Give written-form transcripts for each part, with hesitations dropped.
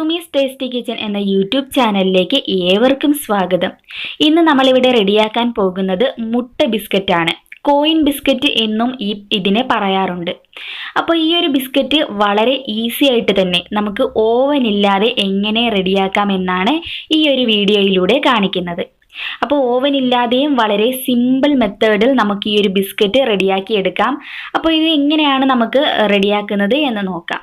Sumi's tasty kitchen എന്ന YouTube ചാനലിലേക്ക് ഏവർക്കും സ്വാഗതം. ഇന്ന് നമ്മളിവിടെ റെഡിയാക്കാൻ പോകുന്നത് മുട്ട ബിസ്ക്കറ്റാണ്. കോയിൻ ബിസ്ക്കറ്റ് എന്നും ഇതിനെ പറയാറുണ്ട്. അപ്പോൾ ഈ ഒരു ബിസ്ക്കറ്റ് വളരെ ഈസി ആയിട്ട് തന്നെ നമുക്ക് ഓവൻ ഇല്ലാതെ എങ്ങനെ റെഡിയാക്കാം എന്നാണ് ഈ ഒരു വീഡിയോയിലൂടെ കാണിക്കുന്നത്. അപ്പോൾ ഓവൻ ഇല്ലാതെയും വളരെ സിമ്പിൾ മെത്തേഡിൽ നമുക്ക് ഈ ഒരു ബിസ്ക്കറ്റ് റെഡിയാക്കി എടുക്കാം. അപ്പോൾ ഇത് എങ്ങനെയാണ് നമുക്ക് റെഡിയാക്കുന്നത് എന്ന് നോക്കാം.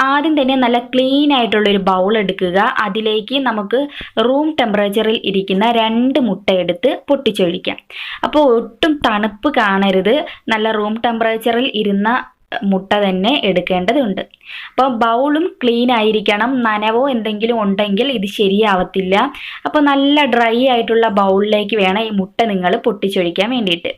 ആദ്യം തന്നെ നല്ല ക്ലീൻ ആയിട്ടുള്ളൊരു ബൗൾ എടുക്കുക. അതിലേക്ക് നമുക്ക് റൂം ടെമ്പറേച്ചറിൽ ഇരിക്കുന്ന 2 മുട്ട എടുത്ത് പൊട്ടിച്ചൊഴിക്കാം. അപ്പോൾ ഒട്ടും തണുപ്പ് കാണരുത്, നല്ല റൂം ടെമ്പറേച്ചറിൽ ഇരുന്ന മുട്ട തന്നെ എടുക്കേണ്ടതുണ്ട്. അപ്പോൾ ബൗളും ക്ലീൻ ആയിരിക്കണം. നനവോ എന്തെങ്കിലും ഉണ്ടെങ്കിൽ ഇത് ശരിയാവത്തില്ല. അപ്പോൾ നല്ല ഡ്രൈ ആയിട്ടുള്ള ബൗളിലേക്ക് വേണം ഈ മുട്ട നിങ്ങൾ പൊട്ടിച്ചൊഴിക്കാൻ വേണ്ടിയിട്ട്.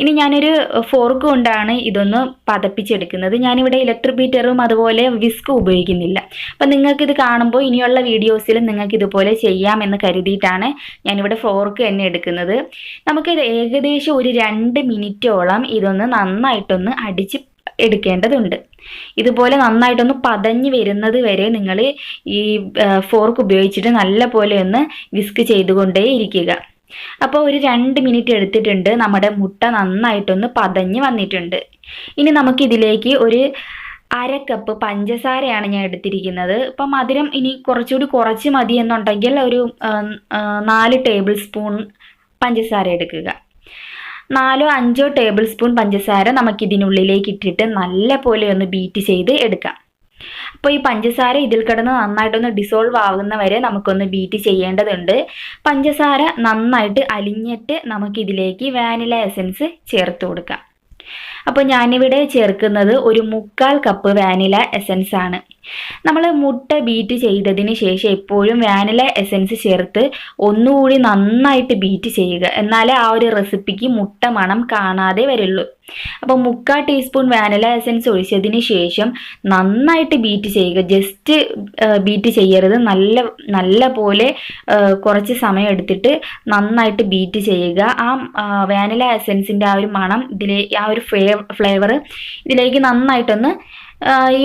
ഇനി ഞാനൊരു ഫോർക്ക് കൊണ്ടാണ് ഇതൊന്ന് പതപ്പിച്ചെടുക്കുന്നത്. ഞാനിവിടെ ഇലക്ട്രിക് ബീറ്ററും അതുപോലെ വിസ്കും ഉപയോഗിക്കുന്നില്ല. അപ്പം നിങ്ങൾക്കിത് കാണുമ്പോൾ ഇനിയുള്ള വീഡിയോസിൽ നിങ്ങൾക്ക് ഇതുപോലെ ചെയ്യാമെന്ന് കരുതിയിട്ടാണ് ഞാനിവിടെ ഫോർക്ക് തന്നെ എടുക്കുന്നത്. നമുക്കിത് ഏകദേശം ഒരു 2 മിനിറ്റോളം ഇതൊന്ന് നന്നായിട്ടൊന്ന് അടിച്ച് എടുക്കേണ്ടതുണ്ട്. ഇതുപോലെ നന്നായിട്ടൊന്ന് പതഞ്ഞ് വരുന്നത് വരെ നിങ്ങൾ ഈ ഫോർക്ക് ഉപയോഗിച്ചിട്ട് നല്ല പോലെ ഒന്ന് വിസ്ക് ചെയ്തുകൊണ്ടേ ഇരിക്കുക. അപ്പോൾ ഒരു 2 മിനിറ്റ് എടുത്തിട്ടുണ്ട്. നമ്മുടെ മുട്ട നന്നായിട്ടൊന്ന് പതഞ്ഞ് വന്നിട്ടുണ്ട്. ഇനി നമുക്കിതിലേക്ക് ഒരു 1/2 കപ്പ് പഞ്ചസാരയാണ് ഞാൻ എടുത്തിരിക്കുന്നത്. ഇപ്പം മധുരം ഇനി കുറച്ചുകൂടി കുറച്ച് മതി എന്നുണ്ടെങ്കിൽ ഒരു 4 ടേബിൾ സ്പൂൺ പഞ്ചസാര എടുക്കുക. 4-5 ടേബിൾ സ്പൂൺ പഞ്ചസാര നമുക്കിതിനുള്ളിലേക്ക് ഇട്ടിട്ട് നല്ല പോലെ ഒന്ന് ബീറ്റ് ചെയ്ത് എടുക്കാം. അപ്പോൾ ഈ പഞ്ചസാര ഇതിൽ കിടന്ന് നന്നായിട്ടൊന്ന് ഡിസോൾവ് ആകുന്ന വരെ നമുക്കൊന്ന് ബീറ്റ് ചെയ്യേണ്ടതുണ്ട്. പഞ്ചസാര നന്നായിട്ട് അലിഞ്ഞിട്ട് നമുക്കിതിലേക്ക് വാനില എസൻസ് ചേർത്ത് കൊടുക്കാം. അപ്പോൾ ഞാനിവിടെ ചേർക്കുന്നത് ഒരു 3/4 കപ്പ് വാനില എസൻസ് ആണ്. നമ്മൾ മുട്ട ബീറ്റ് ചെയ്തതിന് ശേഷം എപ്പോഴും വാനില എസൻസ് ചേർത്ത് ഒന്നുകൂടി നന്നായിട്ട് ബീറ്റ് ചെയ്യുക. എന്നാലേ ആ ഒരു റെസിപ്പിക്ക് മുട്ട മണം കാണാതെ വരുള്ളൂ. അപ്പോൾ 3/4 ടീസ്പൂൺ വാനില എസൻസ് ഒഴിച്ചതിന് ശേഷം നന്നായിട്ട് ബീറ്റ് ചെയ്യുക. ജസ്റ്റ് ബീറ്റ് ചെയ്യരുത്, നല്ല പോലെ കുറച്ച് സമയം എടുത്തിട്ട് നന്നായിട്ട് ബീറ്റ് ചെയ്യുക. ആ വാനില എസൻസിൻ്റെ ആ ഒരു മണം ആ ഒരു ഫ്ലേവർ ഇതിലേക്ക് നന്നായിട്ടൊന്ന്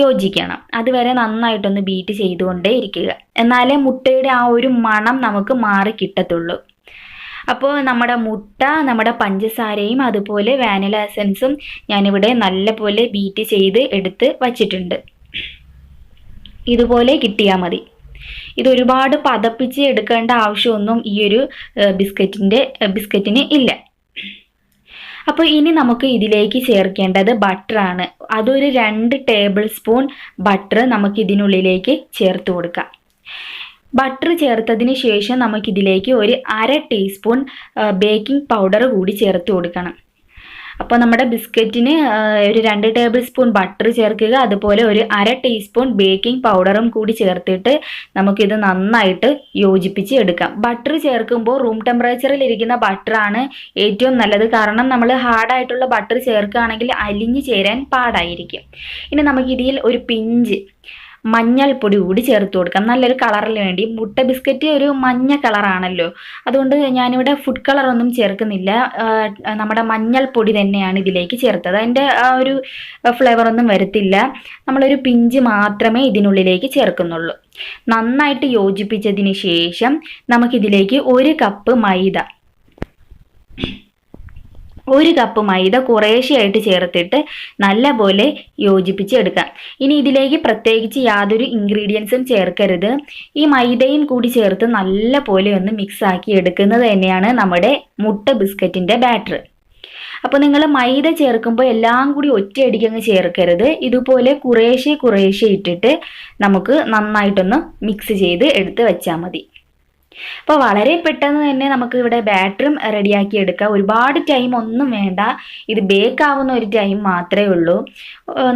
യോജിക്കണം. അതുവരെ നന്നായിട്ടൊന്ന് ബീറ്റ് ചെയ്തുകൊണ്ടേ ഇരിക്കുക. എന്നാലേ മുട്ടയുടെ ആ ഒരു മണം നമുക്ക് മാറി കിട്ടത്തുള്ളൂ. അപ്പോൾ നമ്മുടെ മുട്ട, നമ്മുടെ പഞ്ചസാരയും അതുപോലെ വാനില എസൻസും ഞാനിവിടെ നല്ലപോലെ ബീറ്റ് ചെയ്ത് എടുത്ത് വച്ചിട്ടുണ്ട്. ഇതുപോലെ കിട്ടിയാൽ മതി. ഇത് ഒരുപാട് പതപ്പിച്ച് എടുക്കേണ്ട ആവശ്യമൊന്നും ഈ ഒരു ബിസ്ക്കറ്റിന് ഇല്ല. അപ്പോൾ ഇനി നമുക്ക് ഇതിലേക്ക് ചേർക്കേണ്ടത് ബട്ടറാണ്. അതൊരു 2 ടേബിൾ സ്പൂൺ ബട്ടർ നമുക്ക് ഇതിനുള്ളിലേക്ക് ചേർത്ത് കൊടുക്കാം. ബട്ടർ ചേർത്തതിന് ശേഷം നമുക്കിതിലേക്ക് ഒരു 1/2 ടീസ്പൂൺ ബേക്കിംഗ് പൗഡർ കൂടി ചേർത്ത് കൊടുക്കണം. അപ്പോൾ നമ്മുടെ ബിസ്ക്കറ്റിന് ഒരു 2 ടേബിൾ സ്പൂൺ ബട്ടർ ചേർക്കുക. അതുപോലെ ഒരു 1/2 ടീസ്പൂൺ ബേക്കിംഗ് പൗഡറും കൂടി ചേർത്തിട്ട് നമുക്കിത് നന്നായിട്ട് യോജിപ്പിച്ച് എടുക്കാം. ബട്ടർ ചേർക്കുമ്പോൾ റൂം ടെമ്പറേച്ചറിൽ ഇരിക്കുന്ന ബട്ടറാണ് ഏറ്റവും നല്ലത്. കാരണം നമ്മൾ ഹാർഡായിട്ടുള്ള ബട്ടർ ചേർക്കുകയാണെങ്കിൽ അലിഞ്ഞു ചേരാൻ പാടായിരിക്കും. ഇനി നമുക്കിതിൽ ഒരു പിഞ്ച് മഞ്ഞൾപ്പൊടി കൂടി ചേർത്ത് കൊടുക്കാം, നല്ലൊരു കളറിന് വേണ്ടി. മുട്ട ബിസ്ക്കറ്റ് ഒരു മഞ്ഞ കളറാണല്ലോ, അതുകൊണ്ട് ഞാനിവിടെ ഫുഡ് കളറൊന്നും ചേർക്കുന്നില്ല. നമ്മുടെ മഞ്ഞൾപ്പൊടി തന്നെയാണ് ഇതിലേക്ക് ചേർത്തത്. അതിൻ്റെ ആ ഒരു ഫ്ലേവറൊന്നും വരത്തില്ല. നമ്മളൊരു പിഞ്ച് മാത്രമേ ഇതിനുള്ളിലേക്ക് ചേർക്കുന്നുള്ളൂ. നന്നായിട്ട് യോജിപ്പിച്ചതിന് ശേഷം നമുക്കിതിലേക്ക് 1 കപ്പ് മൈദ കുറേശ്ശെയായിട്ട് ചേർത്തിട്ട് നല്ലപോലെ യോജിപ്പിച്ചെടുക്കാം. ഇനി ഇതിലേക്ക് പ്രത്യേകിച്ച് യാതൊരു ഇൻഗ്രീഡിയൻസും ചേർക്കരുത്. ഈ മൈദയും കൂടി ചേർത്ത് നല്ല പോലെ ഒന്ന് മിക്സ് ആക്കി എടുക്കുന്നത് തന്നെയാണ് നമ്മുടെ മുട്ട ബിസ്ക്കറ്റിൻ്റെ ബാറ്റർ. അപ്പോൾ നിങ്ങൾ മൈദ ചേർക്കുമ്പോൾ എല്ലാം കൂടി ഒറ്റയടിക്കങ്ങ് ചേർക്കരുത്. ഇതുപോലെ കുറേശ്ശെ ഇട്ടിട്ട് നമുക്ക് നന്നായിട്ടൊന്ന് മിക്സ് ചെയ്ത് എടുത്ത് വെച്ചാൽ മതി. അപ്പോൾ വളരെ പെട്ടെന്ന് തന്നെ നമുക്ക് ഇവിടെ ബാറ്ററും റെഡിയാക്കി എടുക്കാം. ഒരുപാട് ടൈം ഒന്നും വേണ്ട. ഇത് ബേക്ക് ആവുന്ന ഒരു ടൈം മാത്രമേ ഉള്ളൂ.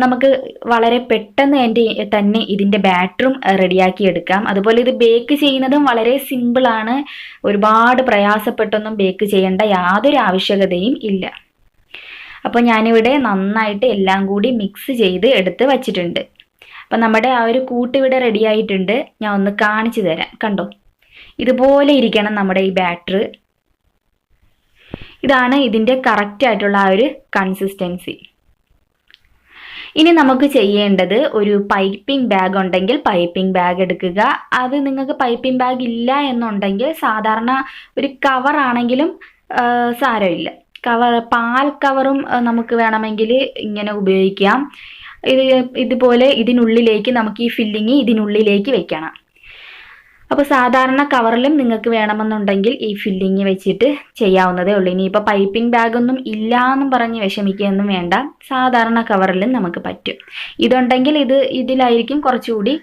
നമുക്ക് വളരെ പെട്ടെന്ന് തന്നെ ഇതിൻ്റെ ബാറ്ററും റെഡിയാക്കി എടുക്കാം. അതുപോലെ ഇത് ബേക്ക് ചെയ്യുന്നതും വളരെ സിമ്പിളാണ്. ഒരുപാട് പ്രയാസപ്പെട്ടൊന്നും ബേക്ക് ചെയ്യേണ്ട യാതൊരു ആവശ്യകതയും ഇല്ല. അപ്പോൾ ഞാനിവിടെ നന്നായിട്ട് എല്ലാം കൂടി മിക്സ് ചെയ്ത് എടുത്ത് വച്ചിട്ടുണ്ട്. അപ്പം നമ്മുടെ ആ ഒരു കൂട്ടിവിടെ റെഡി ആയിട്ടുണ്ട്. ഞാൻ ഒന്ന് കാണിച്ചു തരാം. കണ്ടോ, ഇതുപോലെ ഇരിക്കണം നമ്മുടെ ഈ ബാറ്റർ. ഇതാണ് ഇതിൻ്റെ കറക്റ്റ് ആയിട്ടുള്ള ആ ഒരു കൺസിസ്റ്റൻസി. ഇനി നമുക്ക് ചെയ്യേണ്ടത് ഒരു പൈപ്പിംഗ് ബാഗ് ഉണ്ടെങ്കിൽ പൈപ്പിംഗ് ബാഗ് എടുക്കുക. അത് നിങ്ങൾക്ക് പൈപ്പിംഗ് ബാഗ് ഇല്ല എന്നുണ്ടെങ്കിൽ സാധാരണ ഒരു കവർ ആണെങ്കിലും സാരമില്ല. പാൽ കവറും നമുക്ക് വേണമെങ്കിൽ ഇങ്ങനെ ഉപയോഗിക്കാം. ഇതുപോലെ ഇതിനുള്ളിലേക്ക് നമുക്ക് ഈ ഫില്ലിങ് ഇതിനുള്ളിലേക്ക് വെക്കണം. അപ്പോൾ സാധാരണ കവറിലും നിങ്ങൾക്ക് വേണമെന്നുണ്ടെങ്കിൽ ഈ ഫില്ലിങ് വെച്ചിട്ട് ചെയ്യാവുന്നതേ ഉള്ളൂ. ഇനിയിപ്പോൾ പൈപ്പിംഗ് ബാഗൊന്നും ഇല്ല എന്നും പറഞ്ഞ് വിഷമിക്കുകയൊന്നും വേണ്ട, സാധാരണ കവറിലും നമുക്ക് പറ്റും. ഇതുണ്ടെങ്കിൽ ഇതിലായിരിക്കും കുറച്ചുകൂടി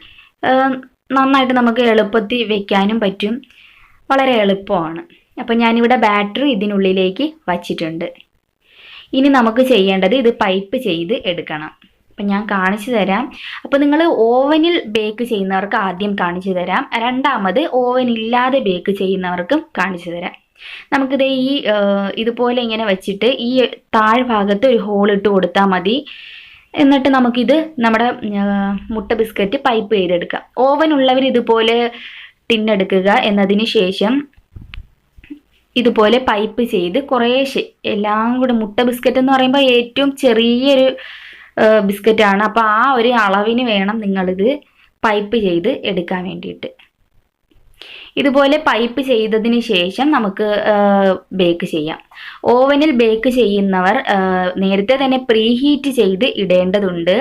നന്നായിട്ട് നമുക്ക് എളുപ്പത്തിൽ വെക്കാനും പറ്റും, വളരെ എളുപ്പമാണ്. അപ്പോൾ ഞാനിവിടെ ബാറ്ററി ഇതിനുള്ളിലേക്ക് വച്ചിട്ടുണ്ട്. ഇനി നമുക്ക് ചെയ്യേണ്ടത് ഇത് പൈപ്പ് ചെയ്ത് എടുക്കണം. അപ്പം ഞാൻ കാണിച്ചു തരാം. അപ്പോൾ നിങ്ങൾ ഓവനിൽ ബേക്ക് ചെയ്യുന്നവർക്ക് ആദ്യം കാണിച്ചു തരാം, രണ്ടാമത് ഓവൻ ഇല്ലാതെ ബേക്ക് ചെയ്യുന്നവർക്കും കാണിച്ചു തരാം. നമുക്കിത് ഇതുപോലെ ഇങ്ങനെ വെച്ചിട്ട് ഈ താഴ്ഭാഗത്ത് ഒരു ഹോൾ ഇട്ട് കൊടുത്താൽ മതി. എന്നിട്ട് നമുക്കിത് നമ്മുടെ മുട്ട ബിസ്ക്കറ്റ് പൈപ്പ് ചെയ്തെടുക്കാം. ഓവൻ ഉള്ളവർ ഇതുപോലെ ടിന്നെടുക്കുക. എന്നതിന് ശേഷം ഇതുപോലെ പൈപ്പ് ചെയ്ത് കുറേശ്ശെ എല്ലാം കൂടെ, മുട്ട ബിസ്ക്കറ്റ് എന്ന് പറയുമ്പോൾ ഏറ്റവും ചെറിയൊരു ബിസ്ക്കറ്റാണ്. അപ്പോൾ ആ ഒരു അളവിന് വേണം നിങ്ങളിത് പൈപ്പ് ചെയ്ത് എടുക്കാൻ വേണ്ടിയിട്ട്. ഇതുപോലെ പൈപ്പ് ചെയ്തതിന് ശേഷം നമുക്ക് ബേക്ക് ചെയ്യാം. ഓവനിൽ ബേക്ക് ചെയ്യുന്നവർ നേരത്തെ തന്നെ പ്രീഹീറ്റ് ചെയ്ത് ഇടേണ്ടതുണ്ട്.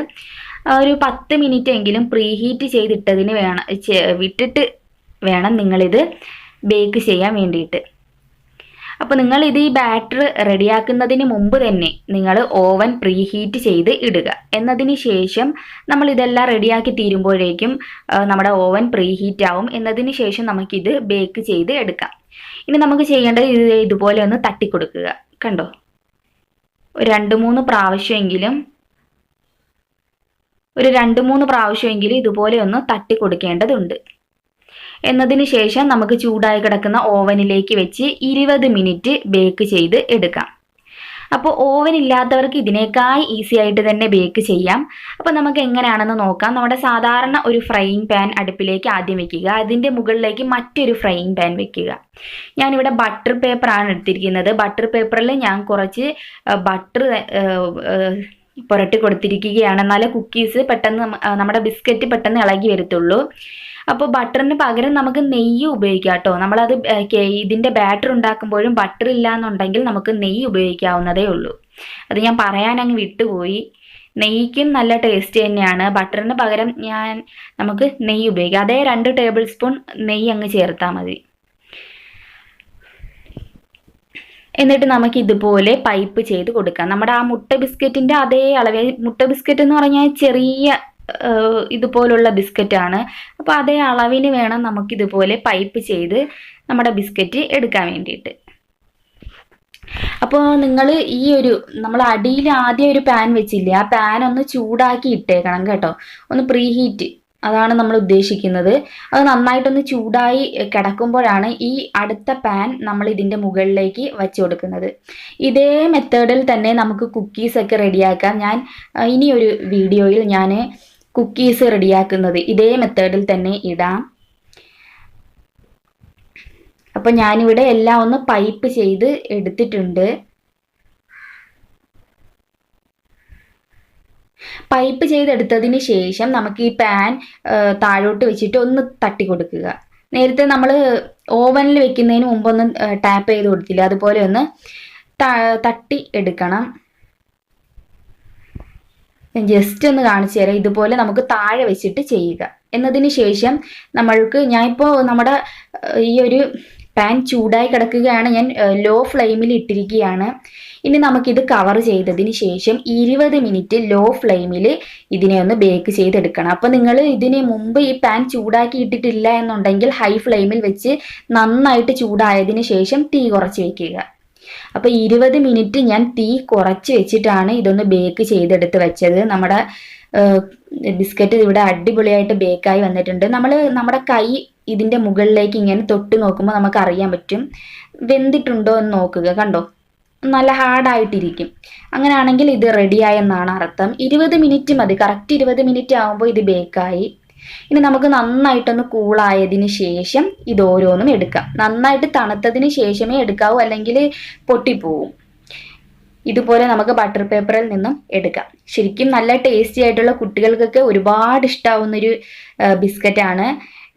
ഒരു 10 മിനിറ്റ് എങ്കിലും പ്രീഹീറ്റ് ചെയ്തിട്ടതിന് വിട്ടിട്ട് വേണം നിങ്ങളിത് ബേക്ക് ചെയ്യാൻ വേണ്ടിയിട്ട്. അപ്പോൾ നിങ്ങൾ ഈ ബാറ്റർ റെഡിയാക്കുന്നതിന് മുമ്പ് തന്നെ നിങ്ങൾ ഓവൻ പ്രീഹീറ്റ് ചെയ്ത് ഇടുക. എന്നതിന് ശേഷം നമ്മൾ ഇതെല്ലാം റെഡിയാക്കി തീരുമ്പോഴേക്കും നമ്മുടെ ഓവൻ പ്രീഹീറ്റ് ആവും. എന്നതിന് ശേഷം നമുക്കിത് ബേക്ക് ചെയ്ത് എടുക്കാം. ഇനി നമുക്ക് ചെയ്യേണ്ടത് ഇതുപോലെ ഒന്ന് തട്ടിക്കൊടുക്കുക. കണ്ടോ, 2-3 പ്രാവശ്യമെങ്കിലും ഇതുപോലെ ഒന്ന് തട്ടി കൊടുക്കേണ്ടതുണ്ട്. എന്നതിന് ശേഷം നമുക്ക് ചൂടായി കിടക്കുന്ന ഓവനിലേക്ക് വെച്ച് 20 മിനിറ്റ് ബേക്ക് ചെയ്ത് എടുക്കാം. അപ്പോൾ ഓവൻ ഇല്ലാത്തവർക്ക് ഇതിനേക്കാൾ ഈസി ആയിട്ട് തന്നെ ബേക്ക് ചെയ്യാം. അപ്പോൾ നമുക്ക് എങ്ങനെയാണെന്ന് നോക്കാം. നമ്മുടെ സാധാരണ ഒരു ഫ്രൈയിങ് പാൻ അടുപ്പിലേക്ക് ആദ്യം വെക്കുക. അതിൻ്റെ മുകളിലേക്ക് മറ്റൊരു ഫ്രൈയിങ് പാൻ വെക്കുക. ഞാനിവിടെ ബട്ടർ പേപ്പറാണ് എടുത്തിരിക്കുന്നത്. ബട്ടർ പേപ്പറിൽ ഞാൻ കുറച്ച് ബട്ടർ പുരട്ടി കൊടുത്തിരിക്കുകയാണ്. എന്നാലേ കുക്കീസ് പെട്ടെന്ന്, നമ്മുടെ ബിസ്ക്കറ്റ് പെട്ടെന്ന് ഇളകി വരത്തുള്ളൂ. അപ്പോൾ ബട്ടറിന് പകരം നമുക്ക് നെയ്യ് ഉപയോഗിക്കാം കേട്ടോ. നമ്മളത് ഇതിൻ്റെ ബാറ്റർ ഉണ്ടാക്കുമ്പോഴും ബട്ടർ ഇല്ല എന്നുണ്ടെങ്കിൽ നമുക്ക് നെയ്യ് ഉപയോഗിക്കാവുന്നതേ ഉള്ളൂ. അത് ഞാൻ പറയാനങ്ങ് വിട്ടുപോയി. നെയ്യ്ക്കും നല്ല ടേസ്റ്റ് തന്നെയാണ്. ബട്ടറിന് പകരം നമുക്ക് നെയ്യ് ഉപയോഗിക്കാം. അതേ 2 ടേബിൾ സ്പൂൺ നെയ്യ് അങ്ങ് ചേർത്താൽ മതി. എന്നിട്ട് നമുക്ക് ഇതുപോലെ പൈപ്പ് ചെയ്ത് കൊടുക്കാം. നമ്മുടെ ആ മുട്ട ബിസ്ക്കറ്റിൻ്റെ അതേ അളവ്. മുട്ട ബിസ്ക്കറ്റ് എന്ന് പറഞ്ഞാൽ ചെറിയ ഇതുപോലുള്ള ബിസ്ക്കറ്റാണ്. അപ്പോൾ അതേ അളവിന് വേണം നമുക്കിതുപോലെ പൈപ്പ് ചെയ്ത് നമ്മുടെ ബിസ്ക്കറ്റ് എടുക്കാൻ വേണ്ടിയിട്ട്. അപ്പോൾ നിങ്ങൾ നമ്മൾ അടിയിൽ ആദ്യം ഒരു പാൻ വെച്ചില്ലേ, ആ പാൻ ഒന്ന് ചൂടാക്കി ഇട്ടേക്കണം കേട്ടോ. ഒന്ന് പ്രീഹീറ്റ്, അതാണ് നമ്മൾ ഉദ്ദേശിക്കുന്നത്. അത് നന്നായിട്ടൊന്ന് ചൂടായി കിടക്കുമ്പോഴാണ് ഈ അടുത്ത പാൻ നമ്മൾ ഇതിൻ്റെ മുകളിലേക്ക് വച്ച് കൊടുക്കുന്നത്. ഇതേ മെത്തേഡിൽ തന്നെ നമുക്ക് കുക്കീസൊക്കെ റെഡിയാക്കാം. ഞാൻ ഇനിയൊരു വീഡിയോയിൽ ഞാൻ കുക്കീസ് റെഡിയാക്കുന്നത് ഇതേ മെത്തേഡിൽ തന്നെ ഇടാം. അപ്പോൾ ഞാനിവിടെ എല്ലാം ഒന്ന് പൈപ്പ് ചെയ്ത് എടുത്തിട്ടുണ്ട്. പൈപ്പ് ചെയ്തെടുത്തതിന് ശേഷം നമുക്ക് ഈ പാൻ താഴോട്ട് വെച്ചിട്ട് ഒന്ന് തട്ടി കൊടുക്കുക. നേരത്തെ നമ്മൾ ഓവനിൽ വെക്കുന്നതിന് മുമ്പൊന്ന് ടാപ്പ് ചെയ്ത് കൊടുത്തില്ല, അതുപോലെ ഒന്ന് തട്ടി എടുക്കണം. ജസ്റ്റ് ഒന്ന് കാണിച്ചു തരാം. ഇതുപോലെ നമുക്ക് താഴെ വെച്ചിട്ട് ചെയ്യുക. എന്നതിന് ശേഷം ഞാനിപ്പോൾ നമ്മുടെ ഈ ഒരു പാൻ ചൂടായി കിടക്കുകയാണ്. ഞാൻ ലോ ഫ്ലെയിമിൽ ഇട്ടിരിക്കുകയാണ്. ഇനി നമുക്കിത് കവർ ചെയ്തതിന് ശേഷം 20 മിനിറ്റ് ലോ ഫ്ലെയിമിൽ ഇതിനെ ഒന്ന് ബേക്ക് ചെയ്തെടുക്കണം. അപ്പോൾ നിങ്ങൾ ഇതിന് മുമ്പ് ഈ പാൻ ചൂടാക്കി ഇട്ടിട്ടില്ല എന്നുണ്ടെങ്കിൽ ഹൈ ഫ്ലെയിമിൽ വെച്ച് നന്നായിട്ട് ചൂടായതിന് ശേഷം തീ കുറച്ച് വെക്കുക. അപ്പോൾ 20 മിനിറ്റ് ഞാൻ തീ കുറച്ച് വെച്ചിട്ടാണ് ഇതൊന്ന് ബേക്ക് ചെയ്തെടുത്ത് വെച്ചത്. നമ്മുടെ ബിസ്ക്കറ്റ് ഇവിടെ അടിപൊളിയായിട്ട് ബേക്കായി വന്നിട്ടുണ്ട്. നമ്മുടെ കൈ ഇതിൻ്റെ മുകളിലേക്ക് ഇങ്ങനെ തൊട്ട് നോക്കുമ്പോൾ നമുക്ക് അറിയാൻ പറ്റും വെന്തിട്ടുണ്ടോ എന്ന് നോക്കുക. കണ്ടോ, നല്ല ഹാർഡായിട്ടിരിക്കും. അങ്ങനെയാണെങ്കിൽ ഇത് റെഡിയായെന്നാണ് അർത്ഥം. 20 മിനിറ്റ് മതി. കറക്റ്റ് 20 മിനിറ്റ് ആകുമ്പോൾ ഇത് ബേക്കായി. ഇനി നമുക്ക് നന്നായിട്ടൊന്ന് കൂളായതിന് ശേഷം ഇത് ഓരോന്നും എടുക്കാം. നന്നായിട്ട് തണുത്തതിന് ശേഷമേ എടുക്കാവൂ, അല്ലെങ്കിൽ പൊട്ടിപ്പോവും. ഇതുപോലെ നമുക്ക് ബട്ടർ പേപ്പറിൽ നിന്നും എടുക്കാം. ശരിക്കും നല്ല ടേസ്റ്റി ആയിട്ടുള്ള കുട്ടികൾക്കൊക്കെ ഒരുപാട് ഇഷ്ടാവുന്നൊരു ബിസ്ക്കറ്റാണ്.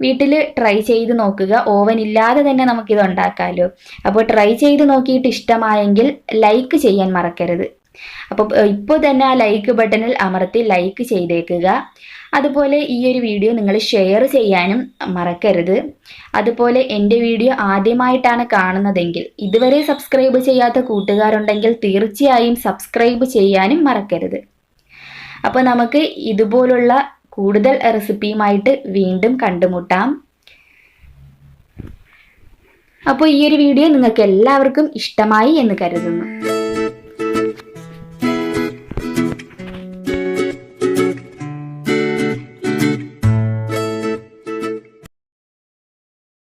വീട്ടിൽ ട്രൈ ചെയ്ത് നോക്കുക. ഓവൻ ഇല്ലാതെ തന്നെ നമുക്കിത് ഉണ്ടാക്കാമല്ലോ. അപ്പോൾ ട്രൈ ചെയ്ത് നോക്കിയിട്ട് ഇഷ്ടമായെങ്കിൽ ലൈക്ക് ചെയ്യാൻ മറക്കരുത്. അപ്പോൾ ഇപ്പോൾ തന്നെ ആ ലൈക്ക് ബട്ടണിൽ അമർത്തി ലൈക്ക് ചെയ്തേക്കുക. അതുപോലെ ഈ ഒരു വീഡിയോ നിങ്ങൾ ഷെയർ ചെയ്യാനും മറക്കരുത്. അതുപോലെ എൻ്റെ വീഡിയോ ആദ്യമായിട്ടാണ് കാണുന്നതെങ്കിൽ, ഇതുവരെ സബ്സ്ക്രൈബ് ചെയ്യാത്ത കൂട്ടുകാരുണ്ടെങ്കിൽ തീർച്ചയായും സബ്സ്ക്രൈബ് ചെയ്യാനും മറക്കരുത്. അപ്പോൾ നമുക്ക് ഇതുപോലുള്ള കൂടുതൽ റെസിപ്പിയുമായിട്ട് വീണ്ടും കണ്ടുമുട്ടാം. അപ്പോൾ ഈ ഒരു വീഡിയോ നിങ്ങൾക്ക് എല്ലാവർക്കും ഇഷ്ടമായി എന്ന് കരുതുന്നു.